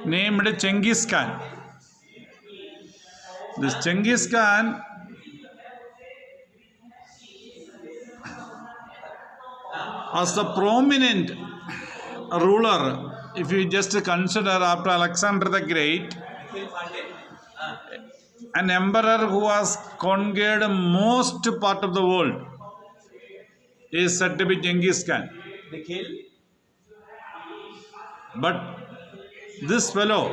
named Genghis Khan. This Genghis Khan was the prominent ruler, if you just consider after Alexander the Great, an emperor who has conquered most part of the world is said to be Genghis Khan. But this fellow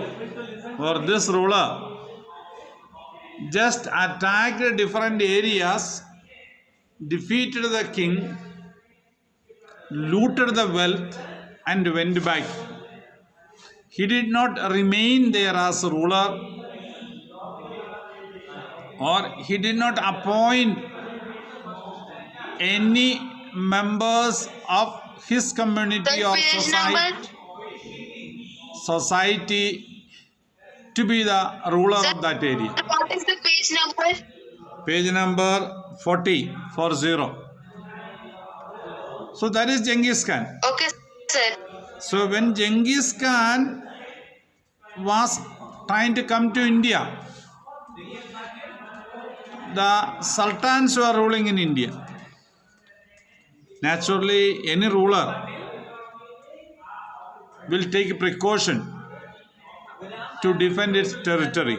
or this ruler just attacked different areas, defeated the king, looted the wealth and went back. He did not remain there as a ruler, or he did not appoint any members of his community or society to be the ruler of that area. What is the page number? Page number 40. So that is Genghis Khan. Okay, sir. So when Genghis Khan was trying to come to India, the sultans were ruling in India. Naturally, any ruler will take precaution to defend its territory.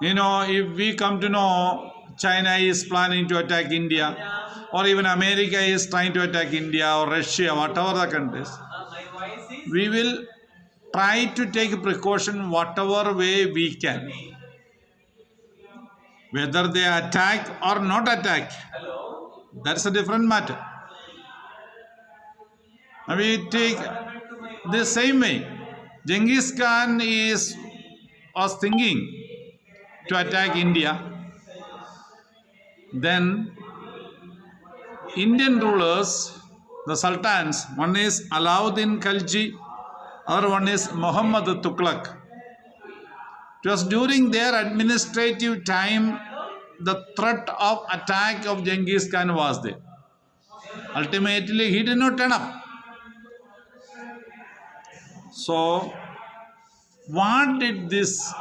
You know, if we come to know China is planning to attack India, or even America is trying to attack India or Russia, whatever the countries, we will try to take precaution whatever way we can. Whether they attack or not attack, that's a different matter. We take the same way. Genghis Khan was thinking to attack India. Then Indian rulers, the sultans, one is Alauddin Khalji, other one is Muhammad Tughlaq. It was during their administrative time the threat of attack of Genghis Khan was there. Ultimately, he did not turn up. So, what did these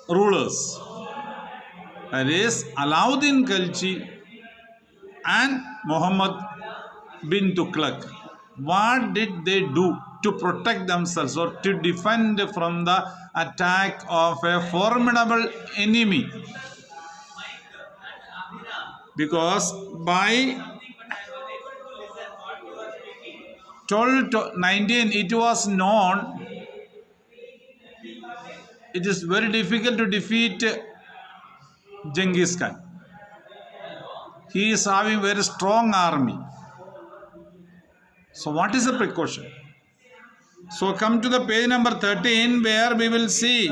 rulers, that is Alauddin Khalji and Muhammad bin Tughlaq, what did they do to protect themselves or to defend from the attack of a formidable enemy? Because by 1219 it was known it is very difficult to defeat Genghis Khan. He is having very strong army. So what is the precaution? So come to the page number 13, where we will see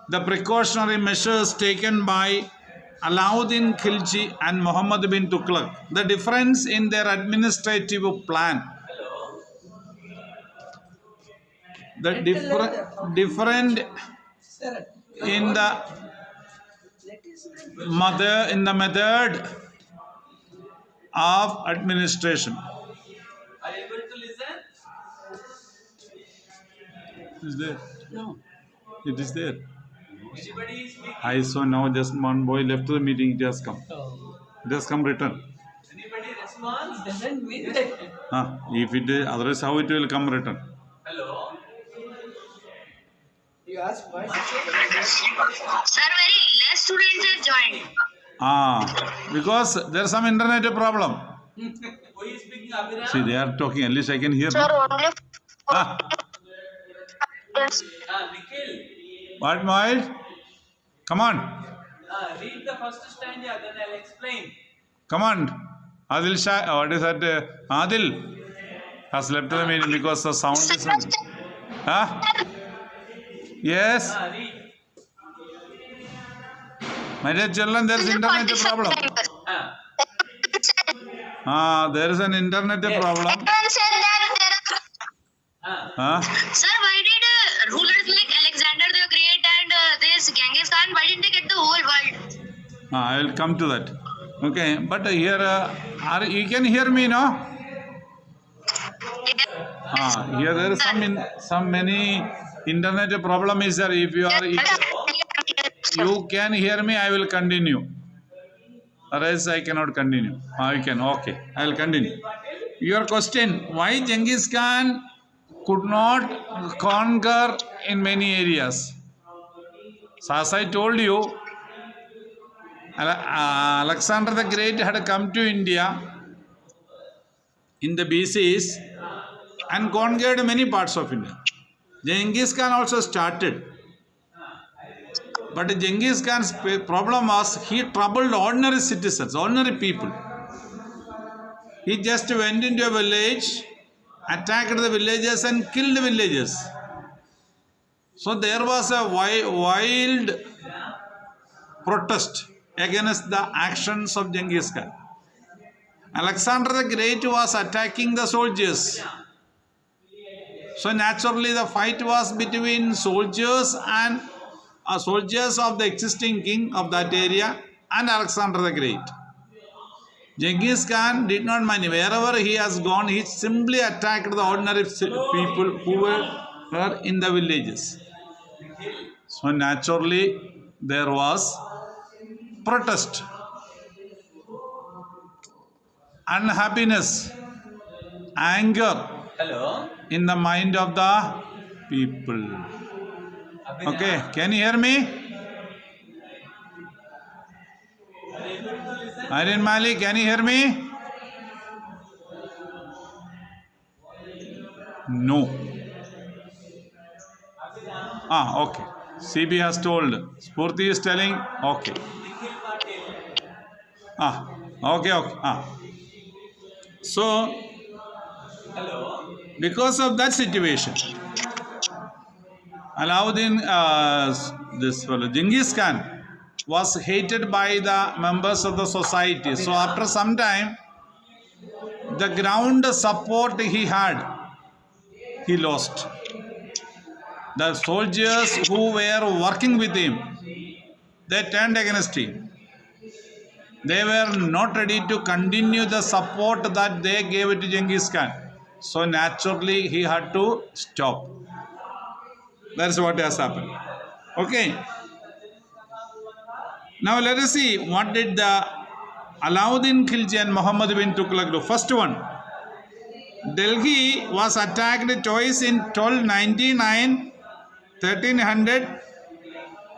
the precautionary measures taken by Alauddin Khilji and Muhammad bin Tughlaq. The difference in their administrative plan. The different in the method of administration. Are you able to listen? Is there? No. It is there. Anybody is speaking? I saw now just one boy left the meeting. It has come. It has come return. Anybody response? Doesn't mean that. If it is, otherwise how it will come return? Hello? You ask why? Sir, very less students are joined. Because there is some internet problem. Who is speaking? Abhiraj? See, they are talking. At least I can hear. Sir, only Ah, Nikhil. what, Mohit? Come on. Read the first stanza, then I'll explain. Come on. Adil Shah, what is that? Adil has left the meeting because the sound is not. Huh? Yes. Read. My dear children, there is internet problem. There is an internet problem. Everyone said that there Huh? Sir, why did rulers like Alexander the Great and this Genghis Khan, why didn't they get the whole world? I will come to that. Okay, but here, you can hear me, no? Here there is some many internet problem is there. If you can hear me, I will continue. Otherwise, I cannot continue. You can. Okay, I will continue. Your question: why Genghis Khan could not conquer in many areas? So as I told you, Alexander the Great had come to India in the BCs and conquered many parts of India. Genghis Khan also started. But Genghis Khan's problem was he troubled ordinary citizens, ordinary people. He just went into a village, attacked the villagers and killed the villagers. So there was a wild protest against the actions of Genghis Khan. Alexander the Great was attacking the soldiers. So naturally the fight was between soldiers and soldiers of the existing king of that area and Alexander the Great. Genghis Khan did not mind. Wherever he has gone, he simply attacked the ordinary people who were in the villages. So naturally there was protest, unhappiness, anger in the mind of the people. Okay, can you hear me? Aryan Malik, can you hear me? No. Okay. CB has told. Spurti is telling. Okay. Okay. So, because of that situation, Alauddin, this fellow, Genghis Khan, was hated by the members of the society. So after some time, the ground support he had, he lost. The soldiers who were working with him, they turned against him. They were not ready to continue the support that they gave to Genghis Khan. So naturally, he had to stop. That's what has happened. Okay. Now let us see what did the Alauddin Khilji and Muhammad bin Tughlaq do. First one, Delhi was attacked twice in 1299, 1300,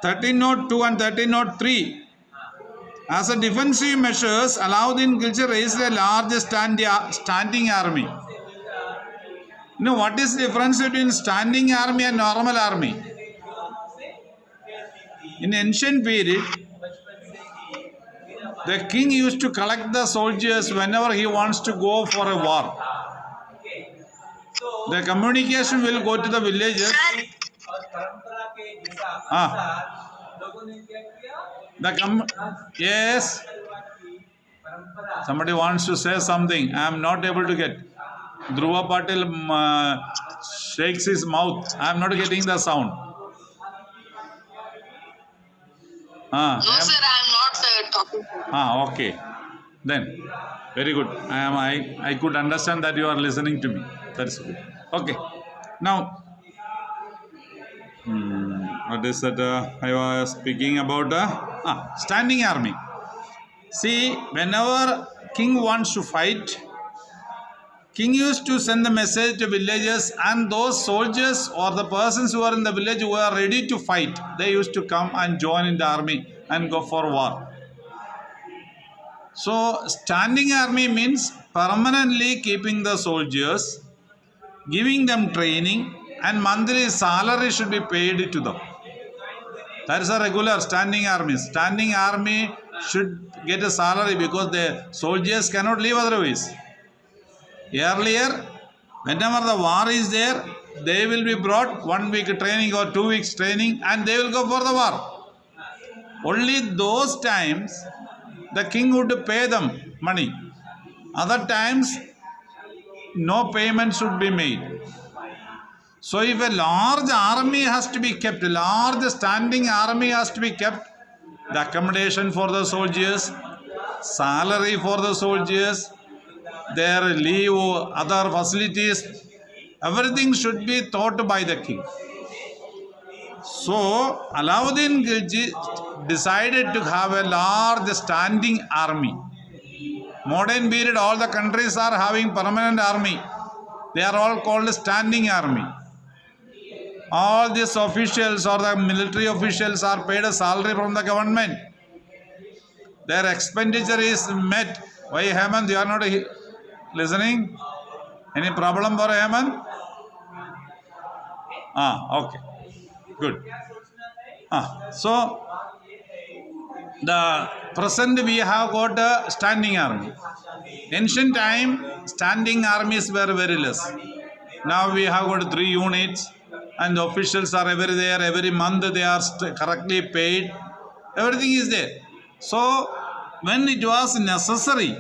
1302 and 1303. As a defensive measures, Alauddin Khilji raised a large standing army. You know what is the difference between standing army and normal army? In ancient period, the king used to collect the soldiers whenever he wants to go for a war. The communication will go to the villages. Yes. Somebody wants to say something. I am not able to get. Dhruva Patil shakes his mouth. I am not getting the sound. No, sir, I am not talking. Okay. Then, very good. I could understand that you are listening to me. That's good. Okay. Now, what is that? I was speaking about standing army. See, whenever king wants to fight, king used to send the message to villagers, and those soldiers or the persons who are in the village who are ready to fight, they used to come and join in the army and go for war. So standing army means permanently keeping the soldiers, giving them training, and monthly salary should be paid to them. That is a regular standing army. Standing army should get a salary because the soldiers cannot live otherwise. Earlier, whenever the war is there, they will be brought 1 week training or 2 weeks training and they will go for the war. Only those times the king would pay them money. Other times, no payment should be made. So if a large army has to be kept, a large standing army has to be kept, the accommodation for the soldiers, salary for the soldiers, their leave, other facilities, everything should be thought by the king. So Alauddin Khilji decided to have a large standing army. Modern period, all the countries are having permanent army. They are all called standing army. All these officials or the military officials are paid a salary from the government. Their expenditure is met. Why, Hemant, you are not listening? Any problem for Hemant? Okay. Good. So, the present we have got a standing army. Ancient time, standing armies were very less. Now we have got 3 units and the officials are every there. Every month they are correctly paid. Everything is there. So, when it was necessary,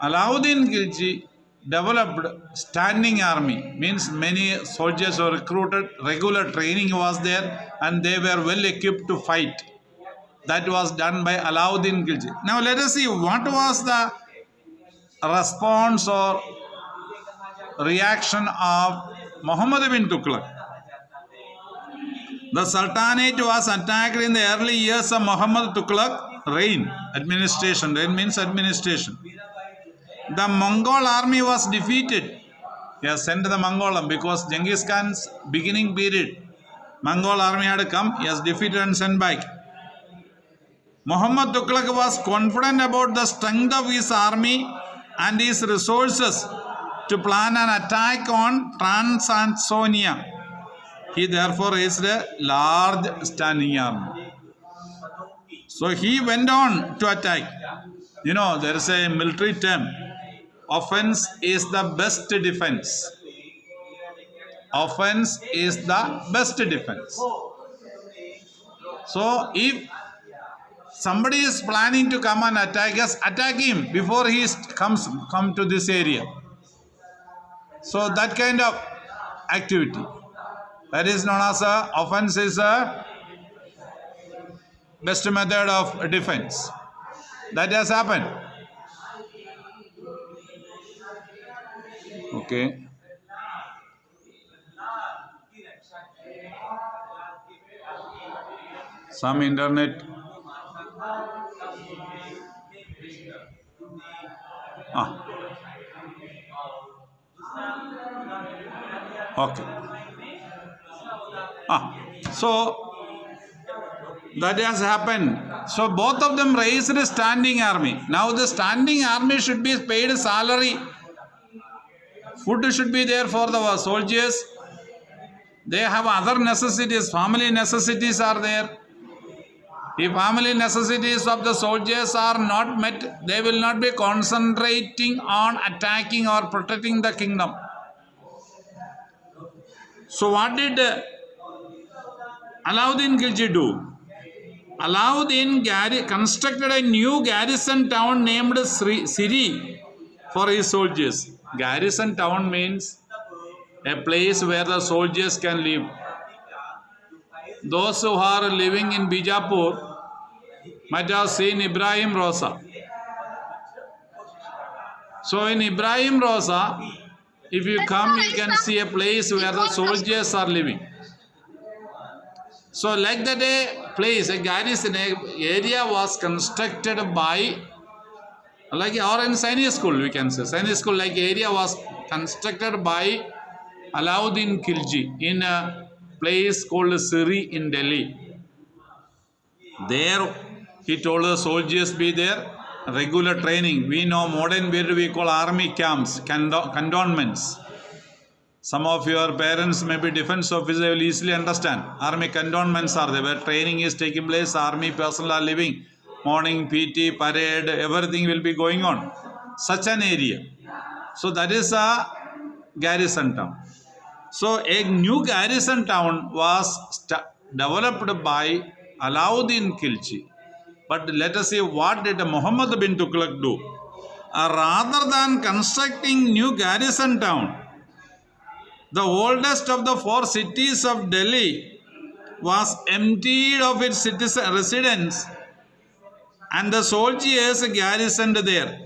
Alauddin Khilji developed standing army, means many soldiers were recruited, regular training was there and they were well equipped to fight. That was done by Alauddin Khilji. Now let us see what was the response or reaction of Muhammad bin Tughlaq. The Sultanate was attacked in the early years of Muhammad Tughlaq reign. Administration. Reign means administration. The Mongol army was defeated. He has sent the Mongol army because Genghis Khan's beginning period, Mongol army had come. He has defeated and sent back. Muhammad Tughlaq was confident about the strength of his army and his resources to plan an attack on Transaxonia. He therefore raised a large standing army. So he went on to attack. You know, there is a military term. Offense is the best defense. Offense is the best defense. So if somebody is planning to come and attack us, attack him before he come to this area. So that kind of activity, that is known as a offense, is a best method of defense. That has happened. Okay. Some internet. Okay. So that has happened. So both of them raised a standing army. Now the standing army should be paid salary. Food should be there for the soldiers. They have other necessities. Family necessities are there. If family necessities of the soldiers are not met, they will not be concentrating on attacking or protecting the kingdom. So what did Alauddin Khilji do? Alauddin constructed a new garrison town named Siri for his soldiers. Garrison town means a place where the soldiers can live. Those who are living in Bijapur might have seen Ibrahim Rosa. So in Ibrahim Rosa, if you come, you can see a place where the soldiers are living. So like that a place, a garrison area was constructed by, like or in Sainik school we can say, Sainik school like area was constructed by Alauddin Khilji in a place called Siri in Delhi. There he told the soldiers be there, regular training. We know modern period we call army camps, cantonments. Some of your parents may be defense officers, will easily understand. Army cantonments are there where training is taking place, army personnel are living. Morning PT, parade, everything will be going on. Such an area. So that is a garrison town. So a new garrison town was developed by Alauddin Khilji. But let us see what did Muhammad bin Tughlaq do. Rather than constructing new garrison town, the oldest of the 4 cities of Delhi was emptied of its residents and the soldiers garrisoned there.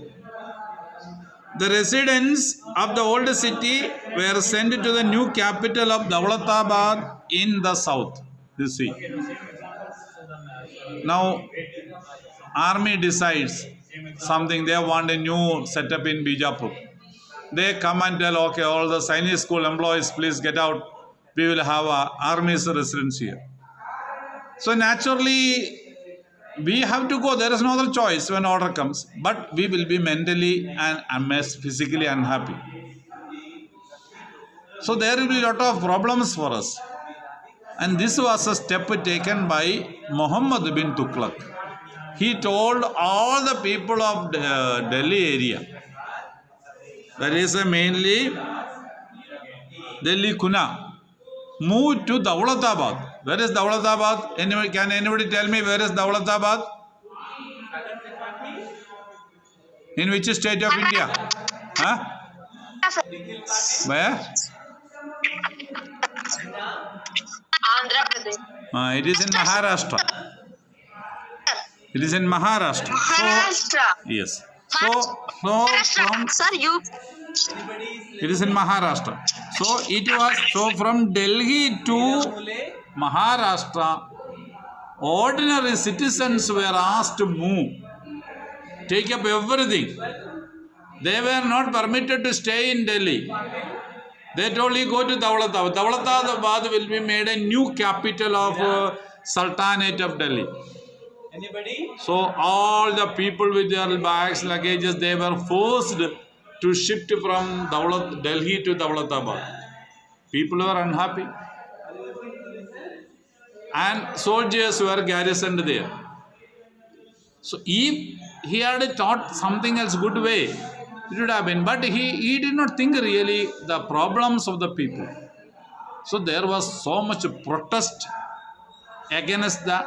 the residents of the old city were sent to the new capital of Dawlatabad in the south. You see. Now, army decides something, they want a new setup in Bijapur. They come and tell, okay, all the Sainik school employees, please get out. We will have army's residence here. So naturally, we have to go. There is no other choice when order comes. But we will be mentally and physically unhappy. So there will be a lot of problems for us. And this was a step taken by Muhammad bin Tughlaq. He told all the people of the Delhi area, that is mainly Delhi Kuna, move to Dawlatabad. Where is Dawlatabad? Can anybody tell me where is Dawlatabad? In which state of India? Huh? Where? Andhra Pradesh. It is in Maharashtra. It is in Maharashtra. Maharashtra. Yes. So from Sir, you. it is in Maharashtra. So it was from Delhi to Maharashtra. Ordinary citizens were asked to move, take up everything. They were not permitted to stay in Delhi. They told you go to Dawlatabad. Dawlatabad will be made a new capital of Sultanate of Delhi. Anybody? So all the people with their bags, luggages, they were forced to shift from Delhi to Dawlatabad. People were unhappy. And soldiers were garrisoned there. So if he had taught something else good way, it would have been. But he did not think really the problems of the people. So there was so much protest against the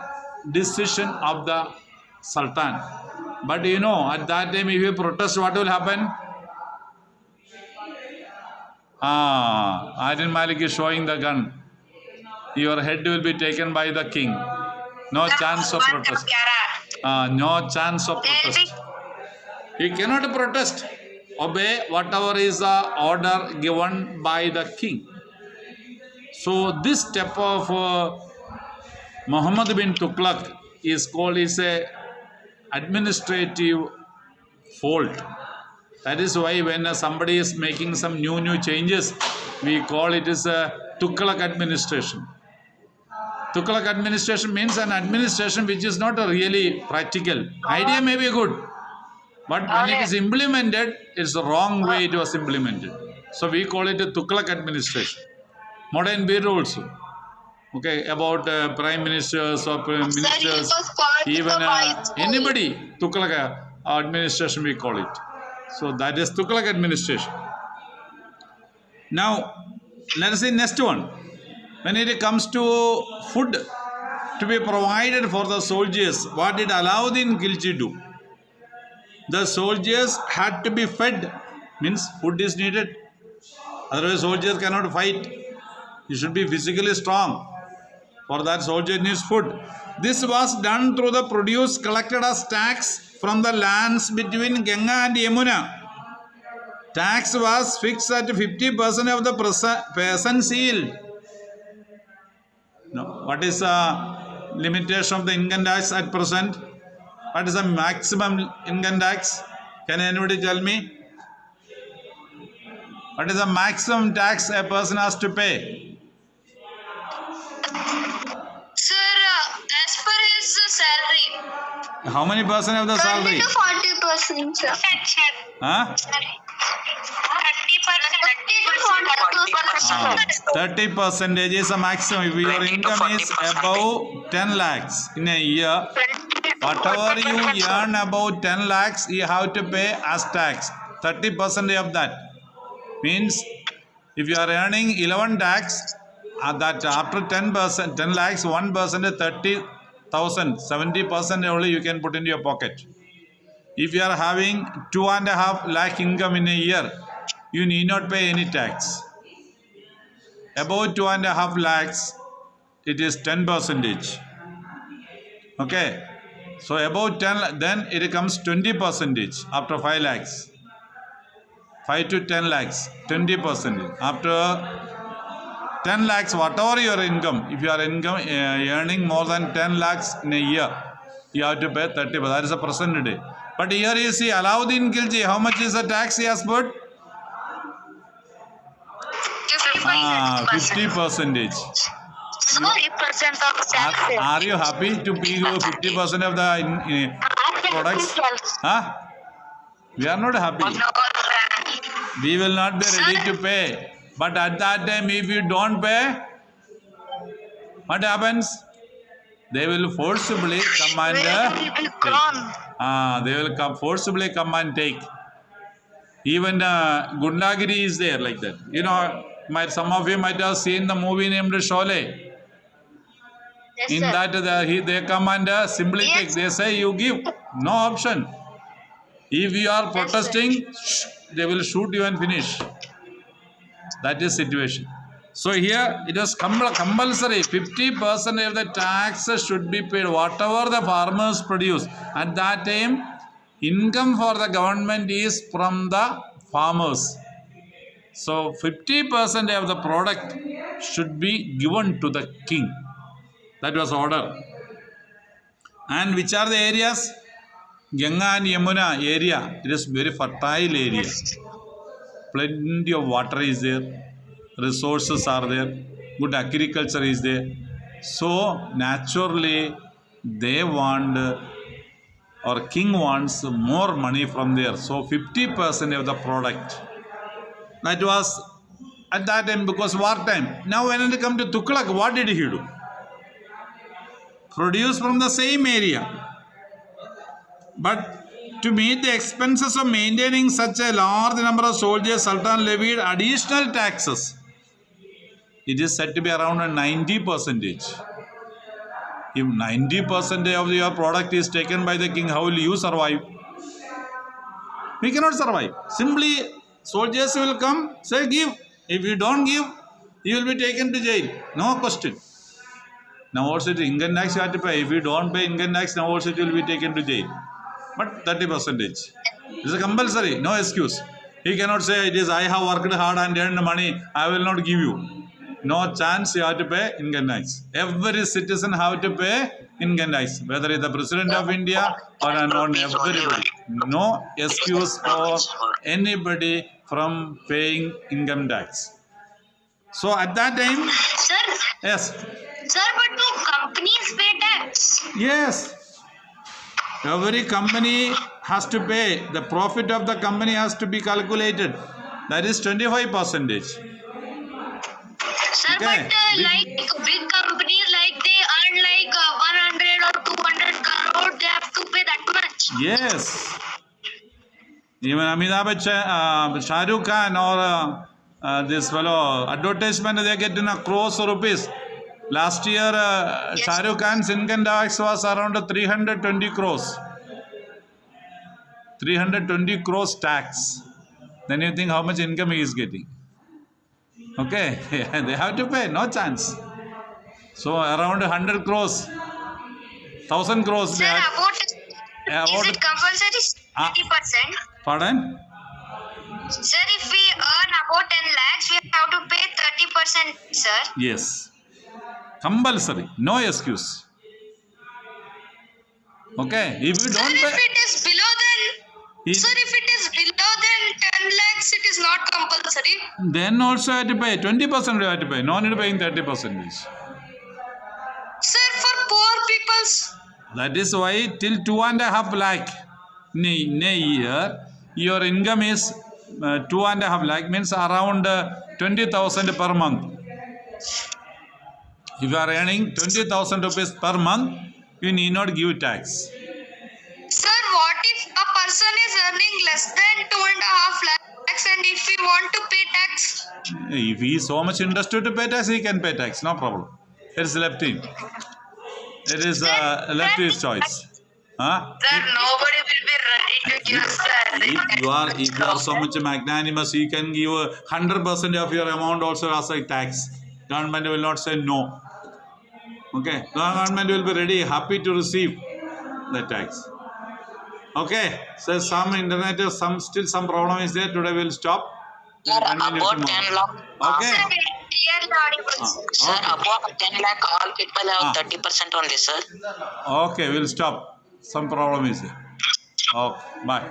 decision of the Sultan. But you know, at that time, if you protest, what will happen? Arin Malik is showing the gun. Your head will be taken by the king. No chance of protest. No chance of protest. He cannot protest. Obey whatever is the order given by the king. So this step of Muhammad bin Tughlaq is called a administrative fault. That is why when somebody is making some new changes, we call it as a Tughlaq administration. Tughlaq administration means an administration which is not really practical. Idea may be good, but when it is implemented, it's the wrong way it was implemented. So we call it a Tughlaq administration. Modern bureau also. Okay, about prime ministers or ministers, even anybody, Tughlaq administration we call it. So that is Tughlaq administration. Now, let us see next one. When it comes to food to be provided for the soldiers, what did Alauddin Khilji do? The soldiers had to be fed, means food is needed. Otherwise, soldiers cannot fight. You should be physically strong. For that, soldier needs food. This was done through the produce collected as tax from the lands between Ganga and Yamuna. Tax was fixed at 50% of the peasant's yield. Now, what is the limitation of the income tax at present? What is the maximum income tax? Can anybody tell me? What is the maximum tax a person has to pay? Sir, as per his salary. How many percent of the 30 salary? to 40%, sir. Huh? 30% is the maximum. If your income is above 10 lakhs in a year, whatever you earn above 10 lakhs, you have to pay as tax. 30% of that means if you are earning 11 lakhs, that after 10%, 10 lakhs, 1% is 30,000. 70% only you can put into your pocket. If you are having 2.5 lakh income in a year, you need not pay any tax. Above 2.5 lakhs, it is 10%. Okay. So above 10, then it becomes 20% after 5 lakhs. 5 to 10 lakhs, 20%. After 10 lakhs, whatever your income, if you are earning more than 10 lakhs in a year, you have to pay 30%. That is a present day. But here you see Alauddin Khilji, how much is the tax he has put? 50%. 50% of tax. Are you happy to pay 50% of the products? Huh? We are not happy. We will not be ready to pay. But at that time, if you don't pay, what happens? They will forcibly come and take. They will forcibly come and take. Even Gundagiri is there like that. You know, some of you might have seen the movie named Sholay. Yes, In sir. that, they come and simply take. They say you give. No option. If you are protesting, they will shoot you and finish. That is situation. So here it is compulsory. 50% of the tax should be paid. Whatever the farmers produce. At that time, income for the government is from the farmers. So 50% of the product should be given to the king. That was order. And which are the areas? Ganga and Yamuna area. It is very fertile area. Plenty of water is there. Resources are there. Good agriculture is there. So naturally they want, or king wants more money from there. So 50% of the product. That was at that time because war time. Now when it comes to Tughlaq, what did he do? Produce from the same area. But to meet the expenses of maintaining such a large number of soldiers, Sultan levied additional taxes. It is said to be around 90%. If 90% of your product is taken by the king, how will you survive? We cannot survive. Simply, soldiers will come, say give. If you don't give, you will be taken to jail. No question. Now also income tax you have to pay. If you don't pay income tax, now also you will be taken to jail. But 30%. It is a compulsory, no excuse. He cannot say it is I have worked hard and earned money, I will not give you. No chance, you have to pay income tax. Every citizen have to pay income tax, whether it is the President of India or not, everybody. No excuse for anybody from paying income tax. So at that time, Sir, yes, sir, but do companies pay tax? yes. Every company has to pay. The profit of the company has to be calculated. That is 25%. Sir, Okay. but like big companies, like they earn like 100 or 200 crore, they have to pay that much. Yes. Even Amitabh Bachchan, Shah Rukh Khan or this fellow, advertisement they get in a crores of rupees. Last year, Shah Rukh Khan's income tax was around 320 crores. 320 crores tax. Then you think how much income he is getting. Okay, they have to pay, no chance. So around 100 crores, 1,000 crores. Sir, is it compulsory 30%? Pardon? Sir, if we earn about 10 lakhs, we have to pay 30%, sir. Yes. Compulsory, no excuse. Okay, if you Sir, don't if pay, it is below then, sir, if it is below then 10 lakhs, it is not compulsory. then also you have to pay 20%. You have to pay. No need paying 30%. Sir, for poor peoples. That is why till 2.5 lakh in a year, your income is 2.5 lakh, means around 20,000 per month. If you are earning 20,000 rupees per month, you need not give tax. Sir, what if a person is earning less than 2.5 lakhs and if he want to pay tax? If he is so much interested to pay tax, he can pay tax, no problem. It is left to him. It is left to his choice. Huh? Sir, nobody will be ready to give, sir. If you are so much magnanimous, you can give 100% of your amount also as a tax. Government will not say no. Okay, government will be ready, happy to receive the tax. Okay, so some internet, some problem is there. Today we'll stop. Sir, Continue about tomorrow. 10 lakh. Okay. Sir, clearly audible. Sir, Okay. about 10 lakh, all people have Ah. 30% on this, sir. Okay, we'll stop. Some problem is there. Okay, bye.